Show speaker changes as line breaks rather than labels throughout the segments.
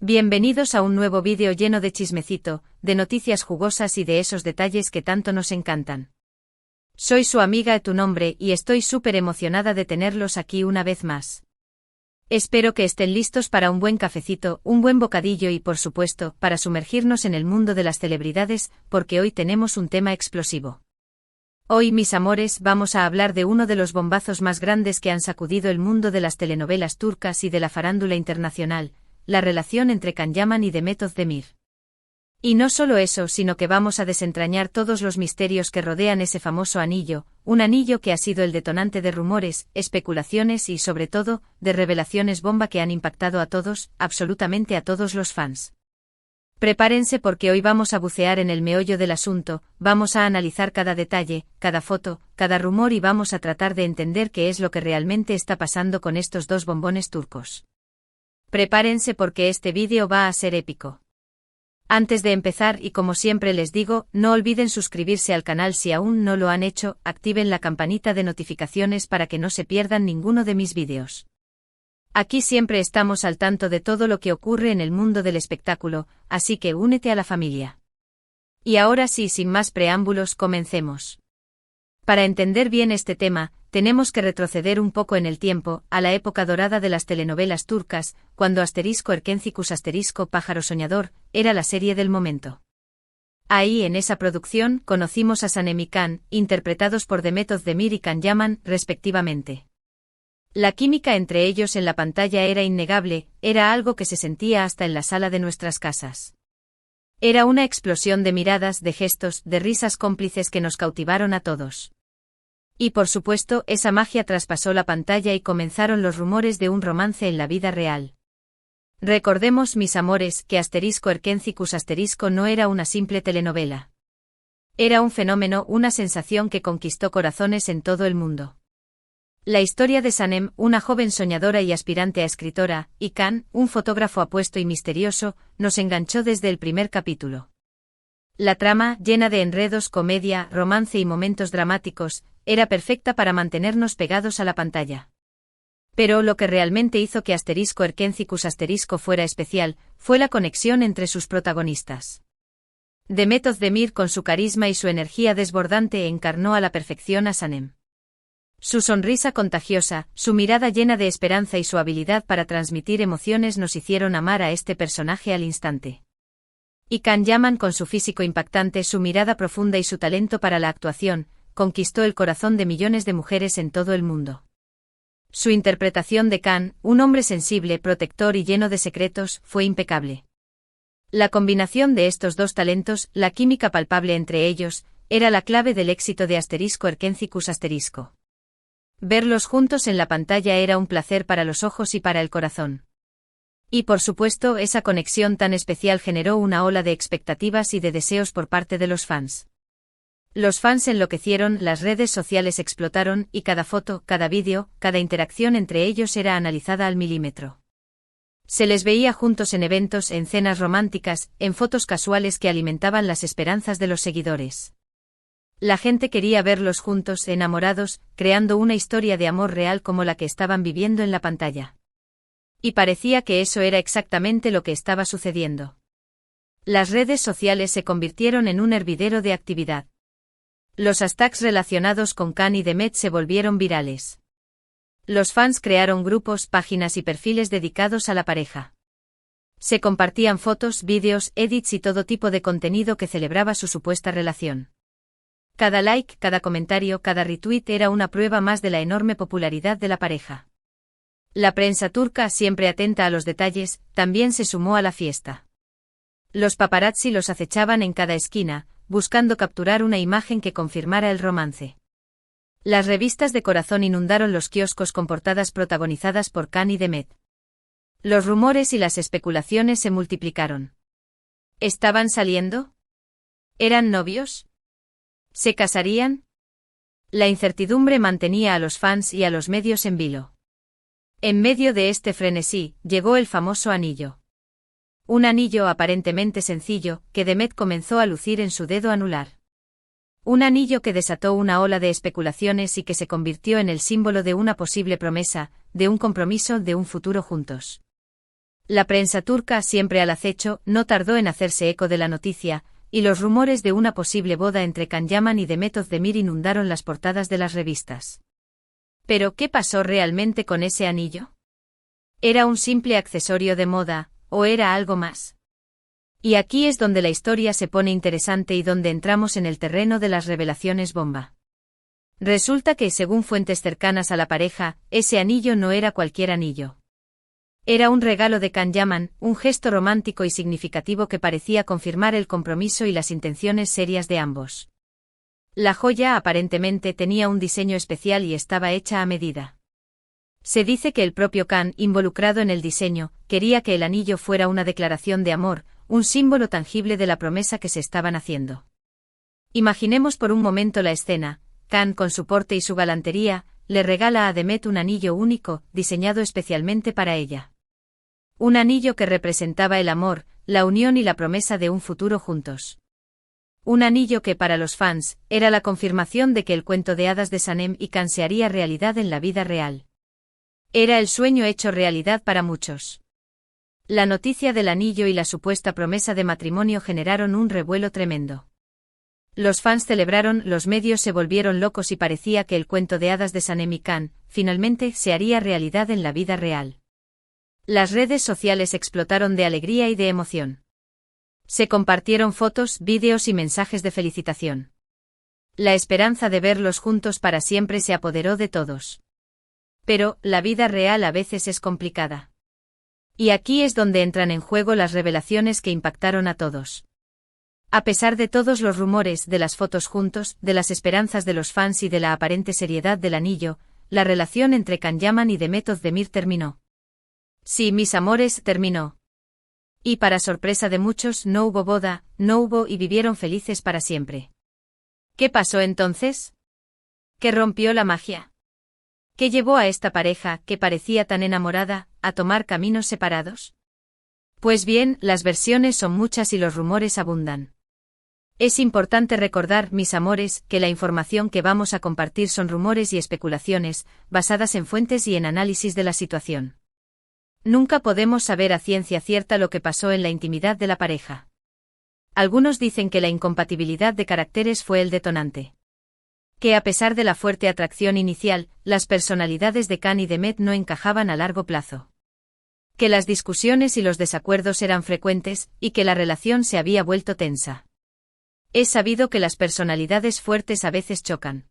Bienvenidos a un nuevo vídeo lleno de chismecito, de noticias jugosas y de esos detalles que tanto nos encantan. Soy su amiga Tu Nombre y estoy súper emocionada de tenerlos aquí una vez más. Espero que estén listos para un buen cafecito, un buen bocadillo y por supuesto, para sumergirnos en el mundo de las celebridades, porque hoy tenemos un tema explosivo. Hoy, mis amores, vamos a hablar de uno de los bombazos más grandes que han sacudido el mundo de las telenovelas turcas y de la farándula internacional, la relación entre Can Yaman y Demet Özdemir. Y no solo eso, sino que vamos a desentrañar todos los misterios que rodean ese famoso anillo, un anillo que ha sido el detonante de rumores, especulaciones y, sobre todo, de revelaciones bomba que han impactado a todos, absolutamente a todos los fans. Prepárense porque hoy vamos a bucear en el meollo del asunto, vamos a analizar cada detalle, cada foto, cada rumor y vamos a tratar de entender qué es lo que realmente está pasando con estos dos bombones turcos. Prepárense porque este vídeo va a ser épico. Antes de empezar y como siempre les digo, no olviden suscribirse al canal si aún no lo han hecho, activen la campanita de notificaciones para que no se pierdan ninguno de mis vídeos. Aquí siempre estamos al tanto de todo lo que ocurre en el mundo del espectáculo, así que únete a la familia. Y ahora sí, sin más preámbulos, comencemos. Para entender bien este tema, tenemos que retroceder un poco en el tiempo, a la época dorada de las telenovelas turcas, cuando Erkencikus Pájaro Soñador, era la serie del momento. Ahí en esa producción, conocimos a Sanem y Can, interpretados por Demet Özdemir y Can Yaman, respectivamente. La química entre ellos en la pantalla era innegable, era algo que se sentía hasta en la sala de nuestras casas. Era una explosión de miradas, de gestos, de risas cómplices que nos cautivaron a todos. Y por supuesto, esa magia traspasó la pantalla y comenzaron los rumores de un romance en la vida real. Recordemos, mis amores, que Erkencikus no era una simple telenovela. Era un fenómeno, una sensación que conquistó corazones en todo el mundo. La historia de Sanem, una joven soñadora y aspirante a escritora, y Can, un fotógrafo apuesto y misterioso, nos enganchó desde el primer capítulo. La trama, llena de enredos, comedia, romance y momentos dramáticos, era perfecta para mantenernos pegados a la pantalla. Pero lo que realmente hizo que Erkencikus fuera especial, fue la conexión entre sus protagonistas. Demet Özdemir, con su carisma y su energía desbordante, encarnó a la perfección a Sanem. Su sonrisa contagiosa, su mirada llena de esperanza y su habilidad para transmitir emociones nos hicieron amar a este personaje al instante. Y Can Yaman, con su físico impactante, su mirada profunda y su talento para la actuación, conquistó el corazón de millones de mujeres en todo el mundo. Su interpretación de Can, un hombre sensible, protector y lleno de secretos, fue impecable. La combinación de estos dos talentos, la química palpable entre ellos, era la clave del éxito de Erkencikus. Verlos juntos en la pantalla era un placer para los ojos y para el corazón. Y por supuesto, esa conexión tan especial generó una ola de expectativas y de deseos por parte de los fans. Los fans enloquecieron, las redes sociales explotaron y cada foto, cada vídeo, cada interacción entre ellos era analizada al milímetro. Se les veía juntos en eventos, en cenas románticas, en fotos casuales que alimentaban las esperanzas de los seguidores. La gente quería verlos juntos, enamorados, creando una historia de amor real como la que estaban viviendo en la pantalla. Y parecía que eso era exactamente lo que estaba sucediendo. Las redes sociales se convirtieron en un hervidero de actividad. Los hashtags relacionados con Can y Demet se volvieron virales. Los fans crearon grupos, páginas y perfiles dedicados a la pareja. Se compartían fotos, vídeos, edits y todo tipo de contenido que celebraba su supuesta relación. Cada like, cada comentario, cada retweet era una prueba más de la enorme popularidad de la pareja. La prensa turca, siempre atenta a los detalles, también se sumó a la fiesta. Los paparazzi los acechaban en cada esquina, buscando capturar una imagen que confirmara el romance. Las revistas de corazón inundaron los kioscos con portadas protagonizadas por Can y Demet. Los rumores y las especulaciones se multiplicaron. ¿Estaban saliendo? ¿Eran novios? ¿Se casarían? La incertidumbre mantenía a los fans y a los medios en vilo. En medio de este frenesí, llegó el famoso anillo. Un anillo aparentemente sencillo, que Demet comenzó a lucir en su dedo anular. Un anillo que desató una ola de especulaciones y que se convirtió en el símbolo de una posible promesa, de un compromiso, de un futuro juntos. La prensa turca, siempre al acecho, no tardó en hacerse eco de la noticia, y los rumores de una posible boda entre Can Yaman y Demet Özdemir inundaron las portadas de las revistas. ¿Pero qué pasó realmente con ese anillo? ¿Era un simple accesorio de moda, o era algo más? Y aquí es donde la historia se pone interesante y donde entramos en el terreno de las revelaciones bomba. Resulta que, según fuentes cercanas a la pareja, ese anillo no era cualquier anillo. Era un regalo de Can Yaman, un gesto romántico y significativo que parecía confirmar el compromiso y las intenciones serias de ambos. La joya aparentemente tenía un diseño especial y estaba hecha a medida. Se dice que el propio Can, involucrado en el diseño, quería que el anillo fuera una declaración de amor, un símbolo tangible de la promesa que se estaban haciendo. Imaginemos por un momento la escena. Can, con su porte y su galantería, le regala a Demet un anillo único, diseñado especialmente para ella. Un anillo que representaba el amor, la unión y la promesa de un futuro juntos. Un anillo que para los fans, era la confirmación de que el cuento de hadas de Sanem y Can se haría realidad en la vida real. Era el sueño hecho realidad para muchos. La noticia del anillo y la supuesta promesa de matrimonio generaron un revuelo tremendo. Los fans celebraron, los medios se volvieron locos y parecía que el cuento de hadas de Sanem y Can, finalmente, se haría realidad en la vida real. Las redes sociales explotaron de alegría y de emoción. Se compartieron fotos, vídeos y mensajes de felicitación. La esperanza de verlos juntos para siempre se apoderó de todos. Pero, la vida real a veces es complicada. Y aquí es donde entran en juego las revelaciones que impactaron a todos. A pesar de todos los rumores, de las fotos juntos, de las esperanzas de los fans y de la aparente seriedad del anillo, la relación entre Can Yaman y Demet Özdemir terminó. Sí, mis amores, terminó. Y para sorpresa de muchos, no hubo boda, no hubo y vivieron felices para siempre. ¿Qué pasó entonces? ¿Qué rompió la magia? ¿Qué llevó a esta pareja, que parecía tan enamorada, a tomar caminos separados? Pues bien, las versiones son muchas y los rumores abundan. Es importante recordar, mis amores, que la información que vamos a compartir son rumores y especulaciones, basadas en fuentes y en análisis de la situación. Nunca podemos saber a ciencia cierta lo que pasó en la intimidad de la pareja. Algunos dicen que la incompatibilidad de caracteres fue el detonante. Que a pesar de la fuerte atracción inicial, las personalidades de Can y Demet no encajaban a largo plazo. Que las discusiones y los desacuerdos eran frecuentes, y que la relación se había vuelto tensa. Es sabido que las personalidades fuertes a veces chocan.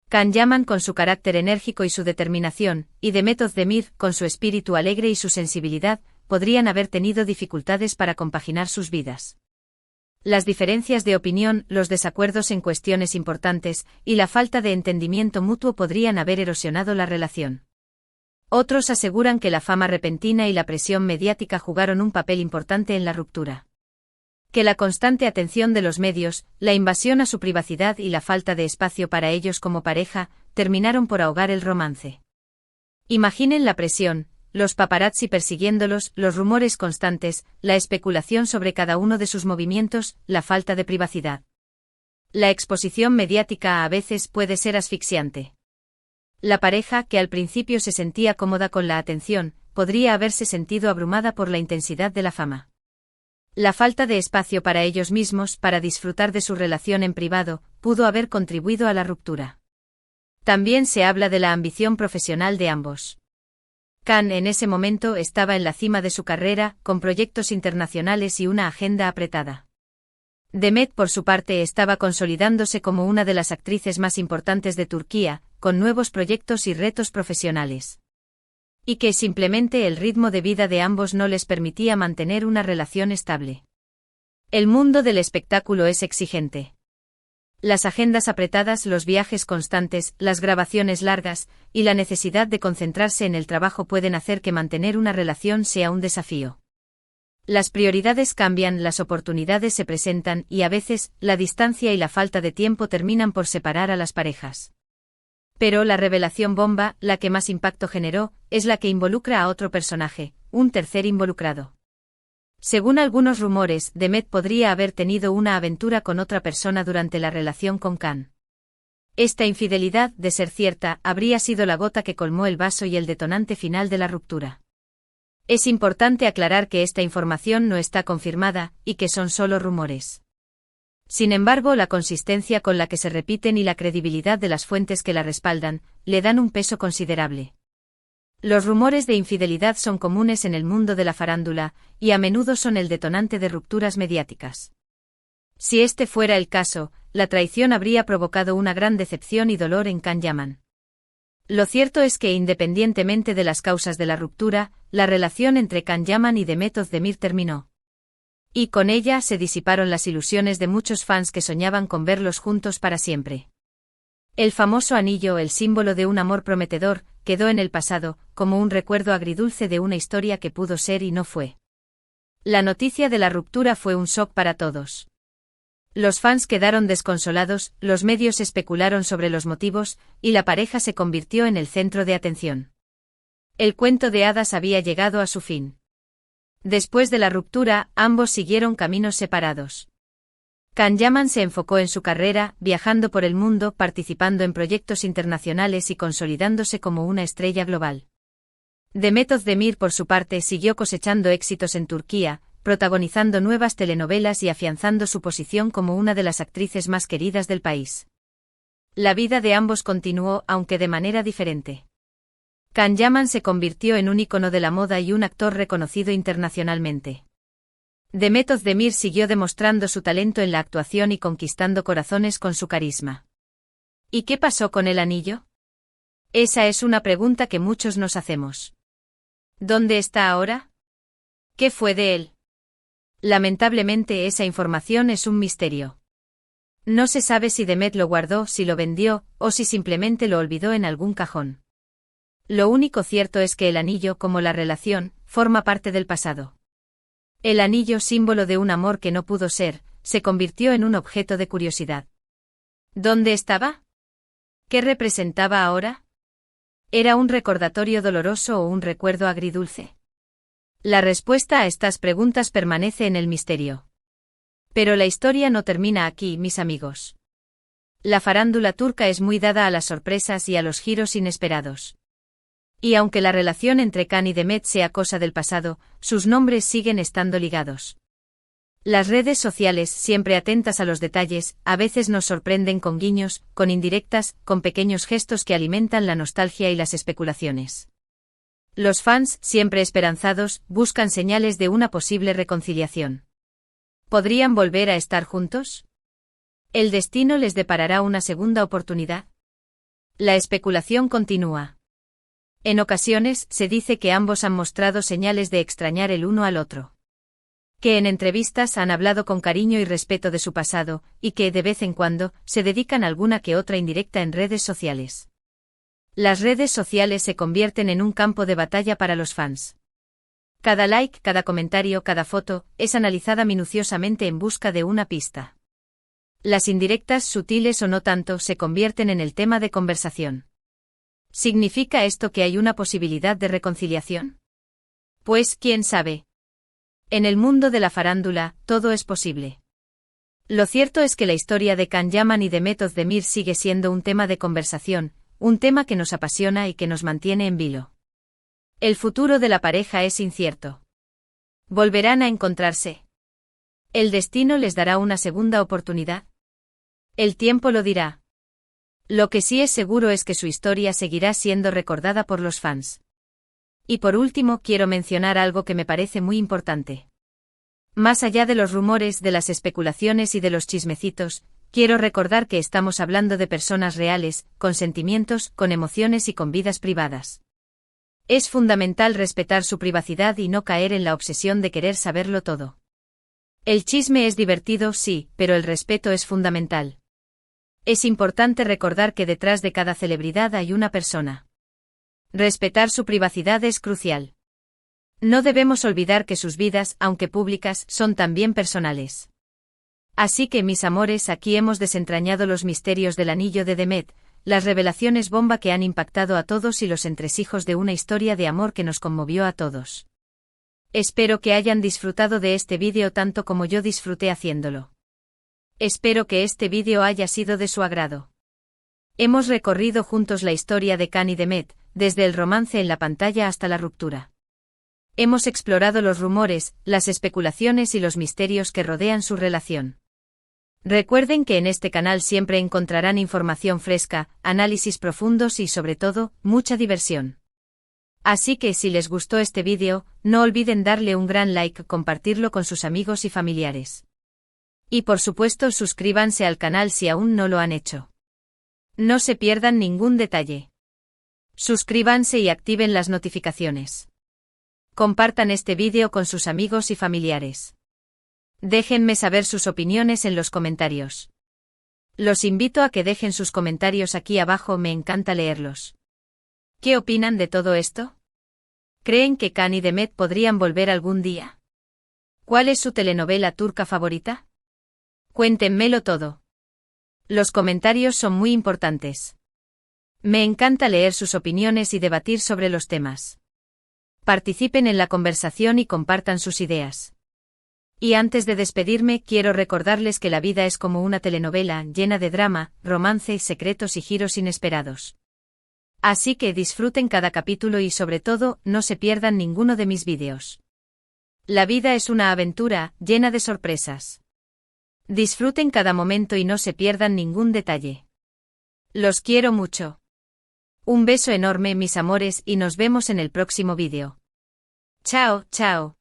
Can Yaman con su carácter enérgico y su determinación, y Demet Özdemir con su espíritu alegre y su sensibilidad, podrían haber tenido dificultades para compaginar sus vidas. Las diferencias de opinión, los desacuerdos en cuestiones importantes, y la falta de entendimiento mutuo podrían haber erosionado la relación. Otros aseguran que la fama repentina y la presión mediática jugaron un papel importante en la ruptura. Que la constante atención de los medios, la invasión a su privacidad y la falta de espacio para ellos como pareja, terminaron por ahogar el romance. Imaginen la presión, los paparazzi persiguiéndolos, los rumores constantes, la especulación sobre cada uno de sus movimientos, la falta de privacidad. La exposición mediática a veces puede ser asfixiante. La pareja, que al principio se sentía cómoda con la atención, podría haberse sentido abrumada por la intensidad de la fama. La falta de espacio para ellos mismos, para disfrutar de su relación en privado, pudo haber contribuido a la ruptura. También se habla de la ambición profesional de ambos. Can en ese momento estaba en la cima de su carrera, con proyectos internacionales y una agenda apretada. Demet, por su parte, estaba consolidándose como una de las actrices más importantes de Turquía, con nuevos proyectos y retos profesionales. Y que simplemente el ritmo de vida de ambos no les permitía mantener una relación estable. El mundo del espectáculo es exigente. Las agendas apretadas, los viajes constantes, las grabaciones largas, y la necesidad de concentrarse en el trabajo pueden hacer que mantener una relación sea un desafío. Las prioridades cambian, las oportunidades se presentan y a veces, la distancia y la falta de tiempo terminan por separar a las parejas. Pero la revelación bomba, la que más impacto generó, es la que involucra a otro personaje, un tercer involucrado. Según algunos rumores, Demet podría haber tenido una aventura con otra persona durante la relación con Can. Esta infidelidad, de ser cierta, habría sido la gota que colmó el vaso y el detonante final de la ruptura. Es importante aclarar que esta información no está confirmada, y que son solo rumores. Sin embargo, la consistencia con la que se repiten y la credibilidad de las fuentes que la respaldan, le dan un peso considerable. Los rumores de infidelidad son comunes en el mundo de la farándula, y a menudo son el detonante de rupturas mediáticas. Si este fuera el caso, la traición habría provocado una gran decepción y dolor en Can Yaman. Lo cierto es que independientemente de las causas de la ruptura, la relación entre Can Yaman y Demet Özdemir terminó. Y con ella se disiparon las ilusiones de muchos fans que soñaban con verlos juntos para siempre. El famoso anillo, el símbolo de un amor prometedor, quedó en el pasado, como un recuerdo agridulce de una historia que pudo ser y no fue. La noticia de la ruptura fue un shock para todos. Los fans quedaron desconsolados, los medios especularon sobre los motivos, y la pareja se convirtió en el centro de atención. El cuento de hadas había llegado a su fin. Después de la ruptura, ambos siguieron caminos separados. Can Yaman se enfocó en su carrera, viajando por el mundo, participando en proyectos internacionales y consolidándose como una estrella global. Demet Özdemir, por su parte, siguió cosechando éxitos en Turquía, protagonizando nuevas telenovelas y afianzando su posición como una de las actrices más queridas del país. La vida de ambos continuó, aunque de manera diferente. Can Yaman se convirtió en un ícono de la moda y un actor reconocido internacionalmente. Demet Özdemir siguió demostrando su talento en la actuación y conquistando corazones con su carisma. ¿Y qué pasó con el anillo? Esa es una pregunta que muchos nos hacemos. ¿Dónde está ahora? ¿Qué fue de él? Lamentablemente esa información es un misterio. No se sabe si Demet lo guardó, si lo vendió, o si simplemente lo olvidó en algún cajón. Lo único cierto es que el anillo, como la relación, forma parte del pasado. El anillo, símbolo de un amor que no pudo ser, se convirtió en un objeto de curiosidad. ¿Dónde estaba? ¿Qué representaba ahora? ¿Era un recordatorio doloroso o un recuerdo agridulce? La respuesta a estas preguntas permanece en el misterio. Pero la historia no termina aquí, mis amigos. La farándula turca es muy dada a las sorpresas y a los giros inesperados. Y aunque la relación entre Can y Demet sea cosa del pasado, sus nombres siguen estando ligados. Las redes sociales, siempre atentas a los detalles, a veces nos sorprenden con guiños, con indirectas, con pequeños gestos que alimentan la nostalgia y las especulaciones. Los fans, siempre esperanzados, buscan señales de una posible reconciliación. ¿Podrían volver a estar juntos? ¿El destino les deparará una segunda oportunidad? La especulación continúa. En ocasiones, se dice que ambos han mostrado señales de extrañar el uno al otro. Que en entrevistas han hablado con cariño y respeto de su pasado, y que, de vez en cuando, se dedican alguna que otra indirecta en redes sociales. Las redes sociales se convierten en un campo de batalla para los fans. Cada like, cada comentario, cada foto, es analizada minuciosamente en busca de una pista. Las indirectas, sutiles o no tanto, se convierten en el tema de conversación. ¿Significa esto que hay una posibilidad de reconciliación? Pues, quién sabe. En el mundo de la farándula, todo es posible. Lo cierto es que la historia de Can Yaman y Demet Özdemir sigue siendo un tema de conversación, un tema que nos apasiona y que nos mantiene en vilo. El futuro de la pareja es incierto. ¿Volverán a encontrarse? ¿El destino les dará una segunda oportunidad? El tiempo lo dirá. Lo que sí es seguro es que su historia seguirá siendo recordada por los fans. Y por último, quiero mencionar algo que me parece muy importante. Más allá de los rumores, de las especulaciones y de los chismecitos, quiero recordar que estamos hablando de personas reales, con sentimientos, con emociones y con vidas privadas. Es fundamental respetar su privacidad y no caer en la obsesión de querer saberlo todo. El chisme es divertido, sí, pero el respeto es fundamental. Es importante recordar que detrás de cada celebridad hay una persona. Respetar su privacidad es crucial. No debemos olvidar que sus vidas, aunque públicas, son también personales. Así que, mis amores, aquí hemos desentrañado los misterios del anillo de Demet, las revelaciones bomba que han impactado a todos y los entresijos de una historia de amor que nos conmovió a todos. Espero que hayan disfrutado de este vídeo tanto como yo disfruté haciéndolo. Espero que este vídeo haya sido de su agrado. Hemos recorrido juntos la historia de Can y Demet, desde el romance en la pantalla hasta la ruptura. Hemos explorado los rumores, las especulaciones y los misterios que rodean su relación. Recuerden que en este canal siempre encontrarán información fresca, análisis profundos y sobre todo, mucha diversión. Así que si les gustó este vídeo, no olviden darle un gran like, compartirlo con sus amigos y familiares. Y por supuesto suscríbanse al canal si aún no lo han hecho. No se pierdan ningún detalle. Suscríbanse y activen las notificaciones. Compartan este vídeo con sus amigos y familiares. Déjenme saber sus opiniones en los comentarios. Los invito a que dejen sus comentarios aquí abajo, me encanta leerlos. ¿Qué opinan de todo esto? ¿Creen que Can y Demet podrían volver algún día? ¿Cuál es su telenovela turca favorita? Cuéntenmelo todo. Los comentarios son muy importantes. Me encanta leer sus opiniones y debatir sobre los temas. Participen en la conversación y compartan sus ideas. Y antes de despedirme, quiero recordarles que la vida es como una telenovela, llena de drama, romance, secretos y giros inesperados. Así que disfruten cada capítulo y sobre todo, no se pierdan ninguno de mis vídeos. La vida es una aventura, llena de sorpresas. Disfruten cada momento y no se pierdan ningún detalle. Los quiero mucho. Un beso enorme, mis amores, y nos vemos en el próximo vídeo. Chao, chao.